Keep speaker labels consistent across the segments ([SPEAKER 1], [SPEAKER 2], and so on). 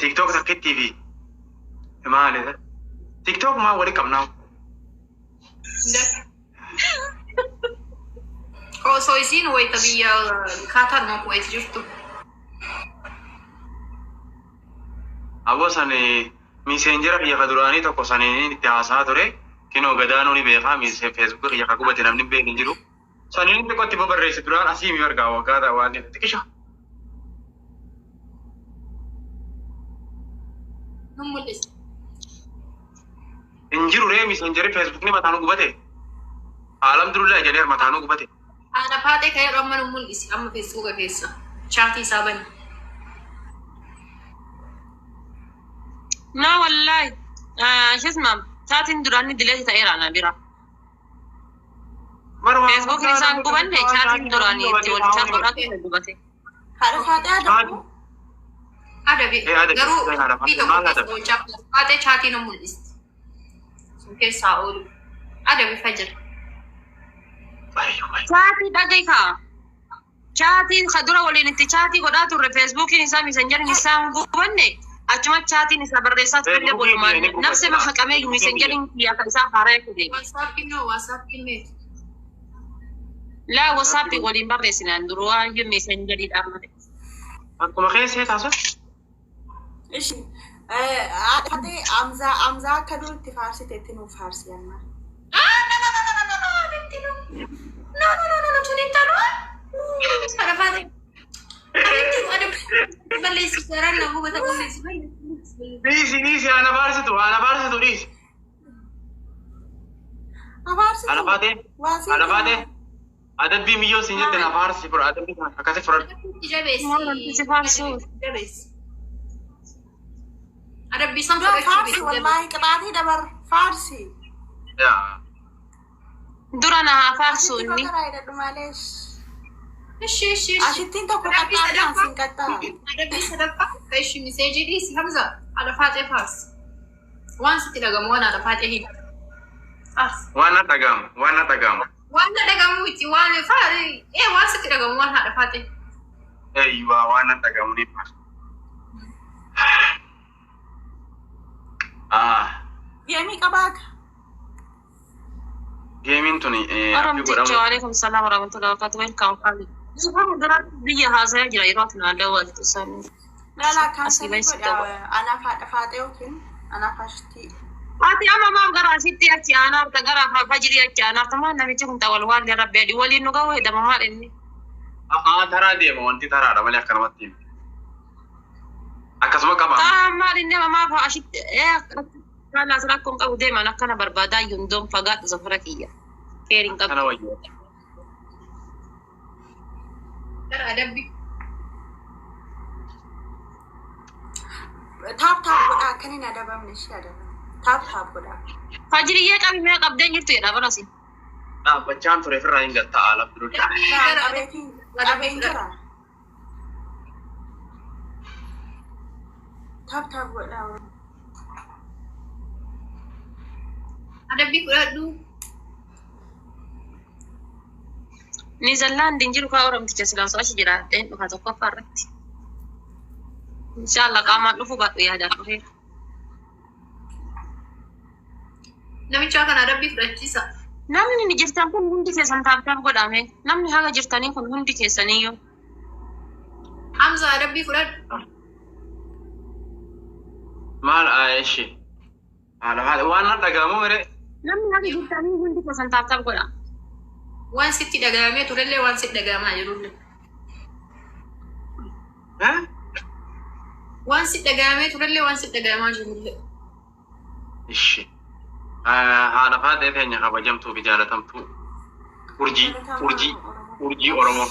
[SPEAKER 1] TikTok sakit TV. Emang ada. TikTok mah wali kamnau.
[SPEAKER 2] Oh, so isin way tabi ya khatar mo ko justo.
[SPEAKER 1] Abosane messenger ya kadurani to kosane ni ittihasa tore kino gadano ni beka mi Facebook ya kaku batinam ni be njiru. Sani ni ko tiba barre se duran asimi warga wa gada wani tikisha.
[SPEAKER 2] Numulis.
[SPEAKER 1] Injiru re messenger Facebook ni matanu gubate. Alhamdulillah jadi matanu gubate.
[SPEAKER 2] Ana pate kaya ramman numulis amma Facebook e fesa. Chati saban.
[SPEAKER 3] لا والله شو اسمه ساعتين دراني دليتي تاير انا بيرا فيسبوك انسان قبل ساعتين دراني تقول شات مرات قبتي
[SPEAKER 2] هذا فاتي ada bi garu bito ko chap ate chati no mulis ke saul ada bi fajr
[SPEAKER 3] chati dagika chati khadura wala inti chati godatu re facebook insan messenger insan gubanne achuma chati ni sabarresat kelle boluman nafse ma hakame messenger ya kansa hare kudi
[SPEAKER 2] whatsapp no
[SPEAKER 3] لا واتساب ولين بردسنا ندروا يم messenger يدامه
[SPEAKER 1] انكم خيس هي تاسو
[SPEAKER 4] ايش هذه امزا كدو تفارسي تتنو فارسي انا
[SPEAKER 2] no tunintaro para fate ada balik sekarang aku kata polis
[SPEAKER 1] Nisi ana barse tu Nisi ana fate ada bi miyo sinyete na farsi por ada bi akase for
[SPEAKER 2] ada bisa
[SPEAKER 4] فارسي والله قطعتي دبر فارسي
[SPEAKER 1] ya
[SPEAKER 3] درانا فارسو اني
[SPEAKER 4] معلش
[SPEAKER 2] ايش
[SPEAKER 4] عشتين تو قطعتها سنكتا
[SPEAKER 2] ada bisa dapat ايش مسج دي همزه على فاتح فارس وانس تلقى وانا على فاتح هنا فارس
[SPEAKER 1] وانا tagam
[SPEAKER 2] وانا دغم وتي وانا فاري وانس تلقى وانا على فاتح
[SPEAKER 1] ايوه وانا tagam ni pas
[SPEAKER 4] يمي كباك
[SPEAKER 1] gaming tuni
[SPEAKER 3] وعليكم السلام ورحمة الله وبركاته ويلكم قالي سبحان الله بيجي هذا يجري يروحنا دول تسمي
[SPEAKER 4] لا كان انا فاتيوكين انا فاشتي
[SPEAKER 3] ati ama ma gara sitti achi ana ta gara fajiri achi ana ta man namichi kun tawal wal ya rabbi di wali no gawe da ma inni
[SPEAKER 1] tara de mo anti tara da mali akanamatti akasuma kama
[SPEAKER 3] ma inni ma fa ashit kana sarakum ka ude man kana barbada yundom fagat zafrakiya kerin ka
[SPEAKER 1] kana wayo
[SPEAKER 2] tara ada bi
[SPEAKER 4] تاب ودا كنين ادبا من الشهاده تاب ودا
[SPEAKER 3] fajiri ya kami me qabden yirtu ya barasi
[SPEAKER 1] bacaan ture firra inga ta'ala biro
[SPEAKER 4] تاب ودا
[SPEAKER 2] ada bi kuradu
[SPEAKER 3] ni zallan dinjiru ka oram tice silan so ashi jira den ka to ko farati inshallah kama dufu ba ya da ko
[SPEAKER 2] namicha kan ada bi kurachisa
[SPEAKER 3] namni ni jirtan kun hundi ke san tab godame namni haga jirtani kun hundi ke saniyo
[SPEAKER 2] hamza ada bi kurad
[SPEAKER 1] mal aishi ala hada wana tagamu mere
[SPEAKER 3] namni haga jirtani hundi ke san tab goda
[SPEAKER 2] wan sitti daga me to lalle wan sitti daga ma yirulle wan sitti daga me to lalle wan sitti daga ma yirulle
[SPEAKER 1] ishi hada fade fenya haba jamtu bijalatam tu urji oromo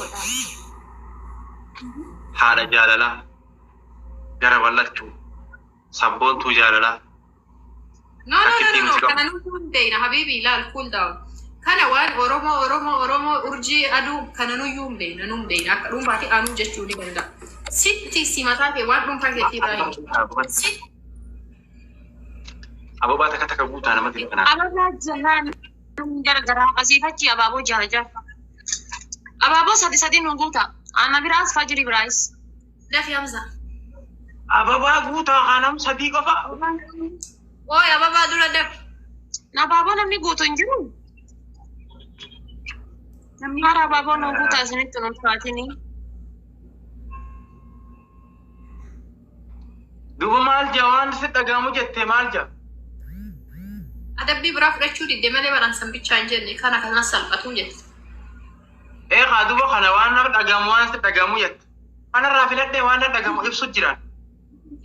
[SPEAKER 1] hada jalala gara wallachu sabbon tu jalala
[SPEAKER 2] no kana nun deina habibi la cool down kana wan oromo urji adu kana nu yum deina dum bati anu jechu di ganda sitti simata ke wan dum pake tibai
[SPEAKER 1] abo bata kata buta na mati kana
[SPEAKER 3] ababa jahan gara asifachi ababo jaja ababo sadi nunguta ana biras fajri brais
[SPEAKER 2] da fi hamza
[SPEAKER 1] Ababaa guutaa kanam sadii qofa.
[SPEAKER 2] Oi, ababaa dura dab.
[SPEAKER 3] Na baaboo namni guutu hin jiru. Namni hara baaboo nu guutaa isinitti nu ulfaatini.
[SPEAKER 1] Duuba maal jaa waan si dhagahamu jettee maal jaa?
[SPEAKER 2] Adabbii biraa fudhachuu didde malee baraan sanbichaa hin jenne kana kana salphatuun jette.
[SPEAKER 1] Haa duuba kana waan nama dhagahamu waan si dhagahamu jette. Kanarraa filadhee waan dhagahamu ibsu jiraan.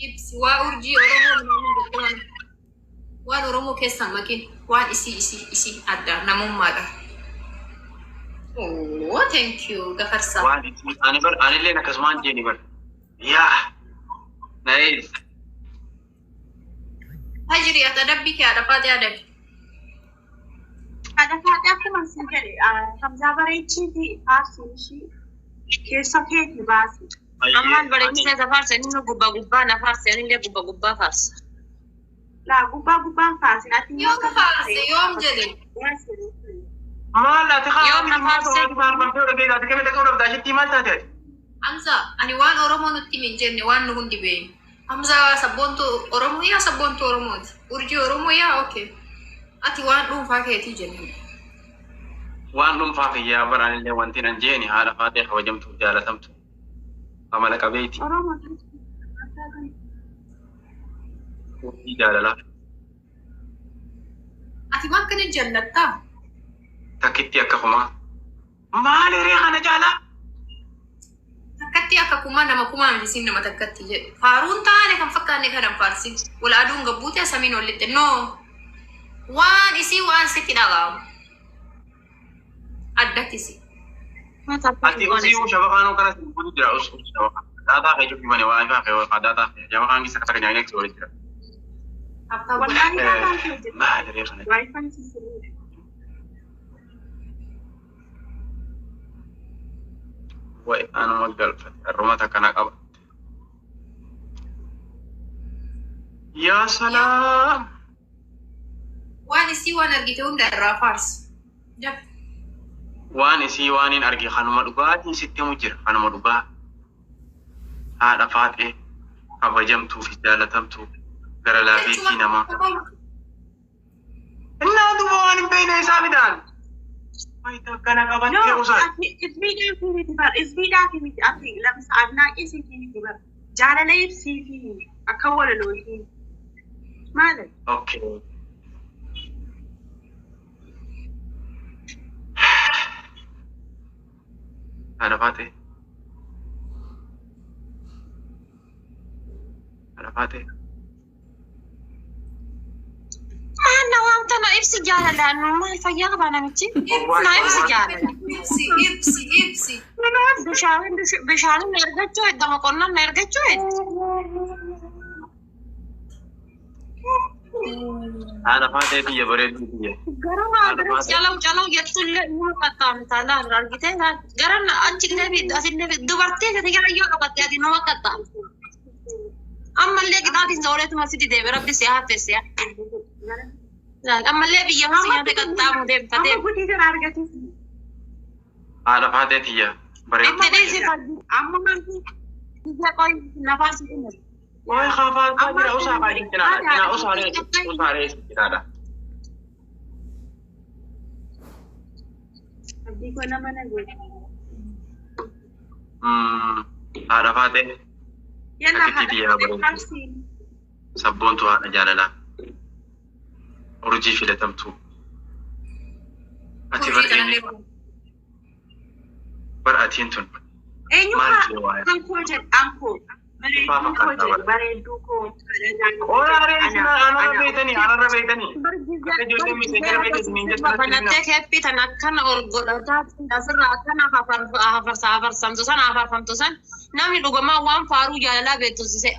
[SPEAKER 2] Ibsi waa urjii Oromoo minaamin jechuun waan Oromoo keessan makin waan isii adda namummaadha. Oh, thank you gafarsa.
[SPEAKER 1] Waan isii anillee akkasumaan jeeni bar. Yaa. Nice.
[SPEAKER 2] Hajiri ata adabbii kee adafaatee adabi.
[SPEAKER 4] Adafaatee akkuma isin jedhe Hamzaa bareechii fi faarsuun ishii keessa keetii baasi.
[SPEAKER 3] Ammaan bareechisee faarsa inni gubbaa na faarsa anillee gubbaa faarsa.
[SPEAKER 4] Laa gubbaan faarsin ati
[SPEAKER 2] Yoom faarse yoom jedhe.
[SPEAKER 1] Maal ati
[SPEAKER 3] Yoom na faarse.
[SPEAKER 1] maal taate?
[SPEAKER 2] Hamza, ani waan Oromoo nutti min jenne waan nu hundi beeyne. Hamza sabboontu Oromoo yaa sabboontu Oromooti. Urjii Oromoo yaa okay. Ati waan dhuunfaa keetii jenne.
[SPEAKER 1] Waan dhuunfaa fayyaa baraanillee wanti nan jeeni haadha faatee kabajamtuuf jaalatamtu. Amala qabeeti.
[SPEAKER 4] Oromoo
[SPEAKER 1] jaalala.
[SPEAKER 2] Ati waan kana jaallattaa?
[SPEAKER 1] Takkitti akka kumaa. Maali ree kana jaalaa?
[SPEAKER 2] Takkatti akka kumaa nama kumaa misiin nama takkatti jedhe. Faaruun taane kan fakkaanne kanan faarsin. Wala aduun gabbuutee samiin olitti. No. Waan isii waan sitti dhaga'amu. Addattisi.
[SPEAKER 1] Ati usii shabakaan kana simbulu jira usuu shabakaan. Daataa kee cufi bane waa ifaa kee daataa kee shabakaan kisa kasa kanyaalee kisa walitti jira. Maali ree kana? Way anuma galfate harumata kana qaba. Yaa salaam.
[SPEAKER 2] Waan isii waan argite hunda irraa faarsi. Jab.
[SPEAKER 1] Waan isii waan hin arge kanuma dhugaatiin sitti himu jira kanuma dhugaa. Haadha faatee kabajamtuu fi jaalatamtuu gara laafeetii namaa. Innaa duuba waan hin beekne isaa midhaan. Wayita kana qabattee usaan.
[SPEAKER 4] Isbiidhaa fi miti ati lamsa adnaaqii siifii miti bara. Jaalala ibsii fi akka walalootii. Maali?
[SPEAKER 1] Okay. Haadha faatee. Haadha faatee.
[SPEAKER 3] Mana waan tana ibsi jaalalaan maal fayyaa qaba namichi? Na ibsi jaalala.
[SPEAKER 2] Ibsi.
[SPEAKER 3] Bishaanin ergachuu edda qonnaan ergachuu
[SPEAKER 1] Haadha faatee biyya bareedduu biyya.
[SPEAKER 3] Gara calau jettullee nama qaxxaamta laal argitee gara achillee asillee dubartii gadi gara yoo qabatte ati nama qaxxaamta. Ammallee qixaatiin zooreetuma sidi deebe rabbi si haafesse. Ammallee biyya masi nyaate qaxxaamu deemta deemta.
[SPEAKER 1] Haadha faatee biyya bareedduu.
[SPEAKER 3] Itti dhiisi fadhi. Amma manti biyya qoy nafaasi dhumma.
[SPEAKER 1] Wai khafal fajira usaha kali kina usare kina.
[SPEAKER 4] Abdi ko naman nagwe.
[SPEAKER 1] Haadha faatee.
[SPEAKER 4] Yalla haadha
[SPEAKER 1] sabboontu haadha jaalala. Urjii filatamtu. Ati bar atiin tun.
[SPEAKER 4] Eenyumaa kan koo jedhamu bareedduu koo.
[SPEAKER 1] Anarra beektanii.
[SPEAKER 3] Banattee keeppii tan akkana ol godhataa asirraa akkana hafarsamtu san hafarfamtu san namni dhugumaa waan faaruu jaalalaa beektusise.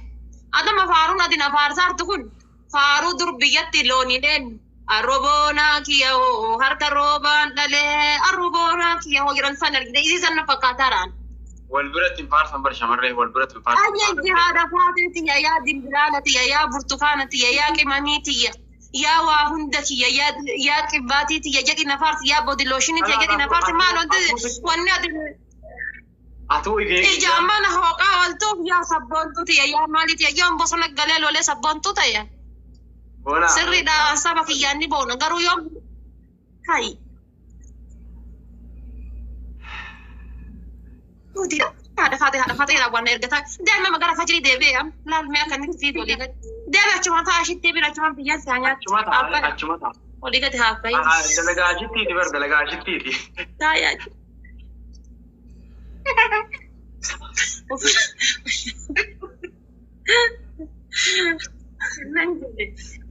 [SPEAKER 3] Adama faaruun ati na faarsaartu kun faaruu dur biyyatti loonileen arroboonaa kiyyoo harka roobaan dhalee arroboonaa kiyyoo jedhan san argite isii san na fakkaataaraan.
[SPEAKER 1] والبرت الفارسة برشا مرة والبرت الفارسة.
[SPEAKER 3] أي جهاد فاتتي يا دمبلالتي يا برتقانتي يا كماميتي يا وهندتي يا كباتي يا جدي نفارتي يا بودلوشينتي يا جدي نفارتي ما لو والنادي
[SPEAKER 1] Atu ini.
[SPEAKER 3] Ijaman hoka waltu ya sabon tu ya ya mali ya yom bosan galel oleh sabon tu ya.
[SPEAKER 1] Bona.
[SPEAKER 3] Sirri da sama kiyani bona garu yom. Hai. Udi ada fatih lawan ergata. Dia memang gara fajri debe ya. Lal me akan ni video lihat. Dia cuma tak asyik tapi cuma biasa hanya.
[SPEAKER 1] Cuma tak.
[SPEAKER 3] Oh lihat apa ya?
[SPEAKER 1] Delegasi ti ber delegasi ti.
[SPEAKER 3] Saya.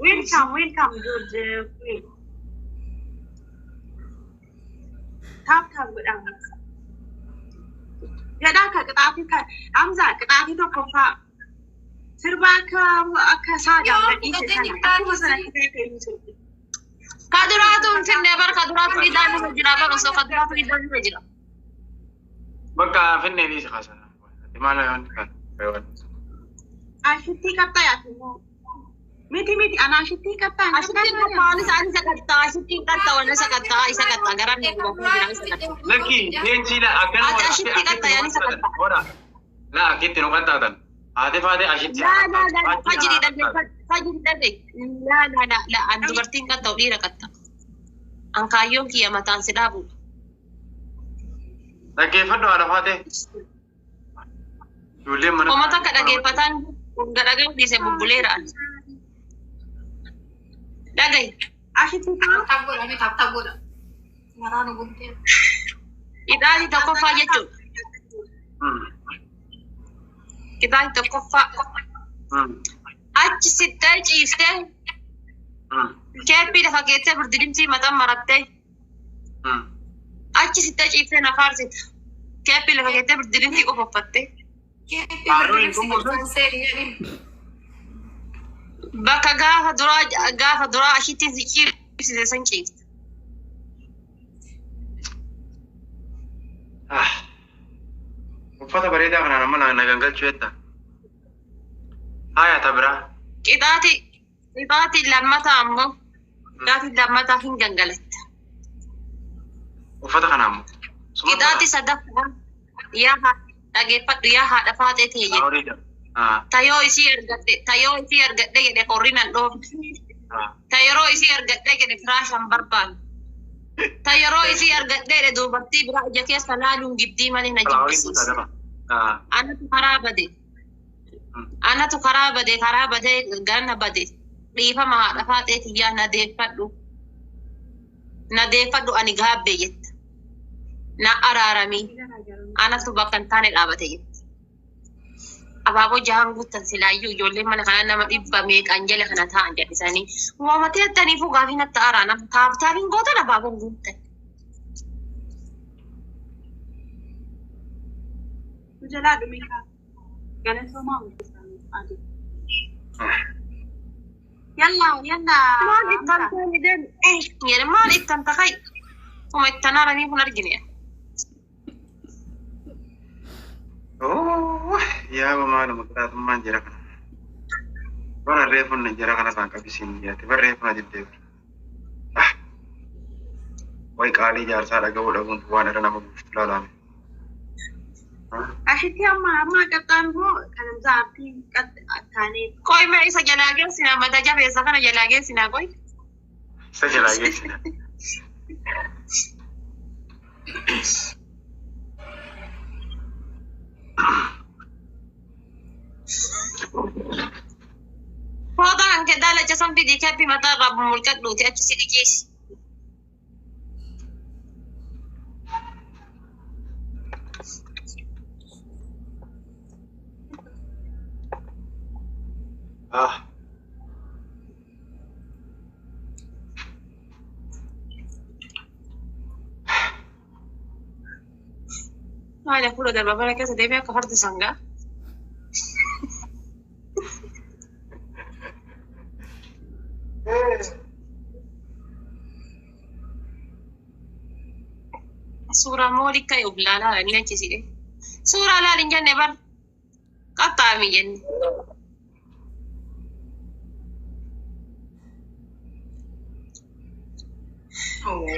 [SPEAKER 4] Welcome, George. Tap godang. Ya dah kata kan, Amza kata itu kofa. Serba ke saja berarti sana. Aku masalah kita itu.
[SPEAKER 3] Kaduratu never kaduratu di dalam menjiraba so kaduratu di dalam menjiraba.
[SPEAKER 1] Baka finne di khasa. Di mana kan?
[SPEAKER 4] Ashiti kata ya tuh. Miti anak ashiti kata.
[SPEAKER 3] Ashiti kata ani sa kata ashiti kata wala sa kata isa kata garan ni ko bilang sa kata.
[SPEAKER 1] Lagi din sila akan wala.
[SPEAKER 3] Ashiti kata yani sa kata.
[SPEAKER 1] Ora. La kitti no kata tan. Ade ashiti.
[SPEAKER 3] La fajri dan la an dubartin kata ulira kata. Ang kayong kiyamatan sidabu.
[SPEAKER 1] Dhaggeeffadhu haadha faatee. Ijoolleen mana.
[SPEAKER 3] Uummata akka dhaggeeffatan gadhagee dhiisee bubbuleera. Dhagahi.
[SPEAKER 4] Ashiti
[SPEAKER 2] Taap godha. Maraan guntee.
[SPEAKER 3] Itaali tokkoffaa jechuudha. Itaali tokkoffaa. Achi sittee ciistee. Keeppii lafa geessee birdidimsii mataan marattee. Achi sittee ciistee na faarsita. Keeppii lafa geessee birdidimsii qofoffattee. Bakka gaafa duraa ashitti ciibsite san ciifte.
[SPEAKER 1] Uffata bareedaa kanaan amma na gangalchuu jetta. Haaya biraa.
[SPEAKER 3] Qixaati lammataa ammoo lammataa hin gangalatta.
[SPEAKER 1] Uffata kana ammoo.
[SPEAKER 3] Qixaati sadaffaa dhageeffadhu yaa haadha faatee ta'e jedhe. Tayoo isii argadhe jedhe qorrinan dhoofne. Tayeroo isii argadhe jedhe firaashan barbaanne. Tayeroo isii argadhe jedhe dubartii biraa ija keessa laaluun gibdii malee na jibbisiise. Anatu karaa badee ganna badee dhiifama haadha faatee tiyyaa nadeeffadhu ani gaabbee jette. Na araaramii anatu bakka hin taane dhaabate jette. Abaaboo jahan guuttan silaayyuu ijoolleen mana kana nama dhibba meeqaan jala kana ta'an jedhisanii waamatee attaniifuu gaafii natti araana taabtaabiin gootan abaaboon guuttan.
[SPEAKER 4] Jalaa dhumeekaa galatoomaa hojjetan adii.
[SPEAKER 3] Maal ittan takai? Kuma ittan aranii kun argine.
[SPEAKER 1] Oh, yaa maaluma qixaaxummaan jira kana. Bara reeffunni jira kana isaan qabisiin jiraate. Bara reeffuna jettee. Wayi qaalii jaarsaa dhaga'uu dhabuun waan irra nama buustu laalame.
[SPEAKER 4] Ashiti amma qaxxaan moo kan zaapii qaxxaanee.
[SPEAKER 3] Koi mee isa jalaa geessina mata jabeessa kana jalaa geessina koi.
[SPEAKER 1] Isa jalaa geessina.
[SPEAKER 3] Fotoon ke daalacha san fidii keeppi mataa irraa mulqadhuuti achi si dhiqeessi. Maali fuula darba bara keessa deemee akka fardi sangaa. Suuraa moolii ka'e of ilaalaa inni achisidhe. Suuraa laaliin jenne bar qaxxaamii jenne.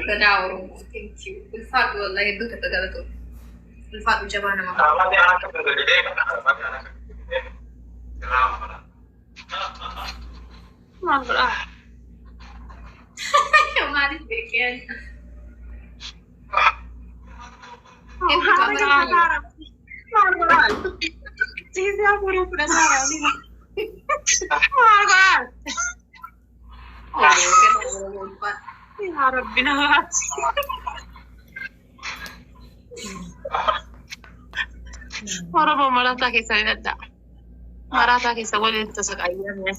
[SPEAKER 2] Gadaa Oromoo. Thank you. Ulfaatu wallahi hedduu takka galatoomne. Ulfaadhu jabaa nama.
[SPEAKER 1] Raawwatni aan akka gargaaree kan raawwatni aan akka gargaaree raawwata.
[SPEAKER 3] Maal godhaa?
[SPEAKER 2] Maaliif beekee?
[SPEAKER 3] Maal godhaa?
[SPEAKER 4] Ciisee afurii fudhataa
[SPEAKER 3] Maal godhaa?
[SPEAKER 2] Oh,
[SPEAKER 3] Yaa Rabbi namaati. Oromoo marataa keessa ni dadha'a. Marataa keessa waliin tasa qayyamee.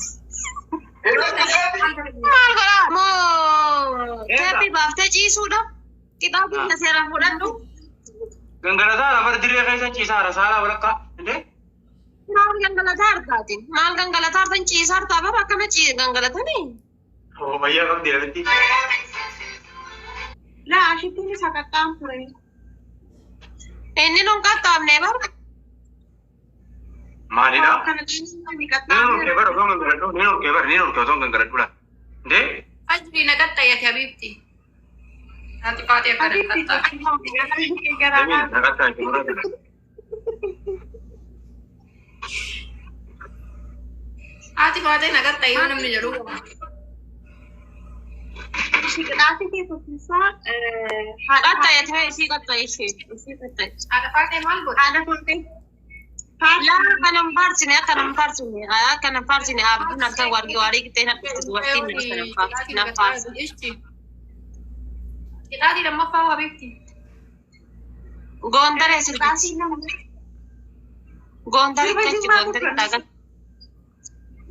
[SPEAKER 3] Maal godhaa? Moo teeppii baaftee ciisuudha? Qixaabii seeraan fudhadhu.
[SPEAKER 1] Gangalataa lafa dirree keessa ciisaa saalaa walakkaa.
[SPEAKER 3] Maal gangalataa harkaatiin? Maal gangalataa harkaan ciisaa harkaa bara akkana gangalatanii?
[SPEAKER 1] Oh, bayyaa qabdi lafatti.
[SPEAKER 4] Laa ashittiin isa qaqqaan ture.
[SPEAKER 3] Inni nun qaqqaabnee bara.
[SPEAKER 1] Maalidha?
[SPEAKER 4] Kana ciisuu ni
[SPEAKER 1] Ni
[SPEAKER 4] qaqqaan
[SPEAKER 1] nurkee bara osoo gangaladhu. Ni nurkee osoo gangaladhuudha. Ndee?
[SPEAKER 2] Ajri na qaxxayyate Habiibti. Ati faatee akkana qaxxaa.
[SPEAKER 1] Damiin naqattaa itti murata.
[SPEAKER 2] Ati faatee na qaxxayyoo namni jedhu.
[SPEAKER 4] Shiqilaafi keessattisaa
[SPEAKER 3] Qaxxayyatee isii qaxxayyishee. Isii qaxxayyishee.
[SPEAKER 2] Haadha faatee maal godha?
[SPEAKER 4] haadha fuultee
[SPEAKER 3] Laa kanan faarsine akkanan faarsine akkanan faarsine abduun akka waarii qixxee naqxee dubartiin nan faarsi.
[SPEAKER 2] Qixaatii lammaffaa Habiibti.
[SPEAKER 3] Goondaree sirbiiti. Goondaree jechi goondaree dhaagan.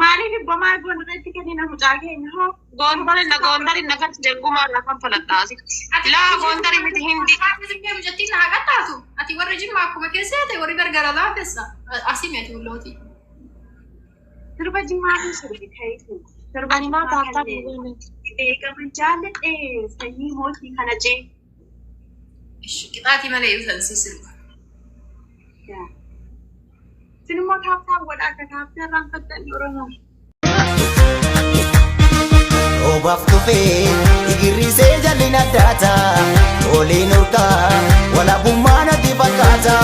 [SPEAKER 4] maaliif ibbomaa goondareetti kennina mucaa keenya hoo
[SPEAKER 3] Goondaree nagatti deegumaa irraa kan faladhaasitti. Laa goondaree miti hindi.
[SPEAKER 2] Mucattiin na qaxxaatu. Ati warri jimmaa akkuma keessaa ta'e warri gargara laafessa. Asii meeti ullooti.
[SPEAKER 4] sirba jimmaa fi sirbi ta'eetu
[SPEAKER 3] Ani maa taattaa bu'uuni.
[SPEAKER 4] eegama jaalladhe sanyii mootii kana jee
[SPEAKER 2] Qixaatii malee ibsan sirba.
[SPEAKER 4] sinimmoo taaptaa godha akka taappee irraan fattanii oromoo
[SPEAKER 5] Obaaf tufee igirrisee jalli naddaata oliin urgaa walabummaa natti fakkaata.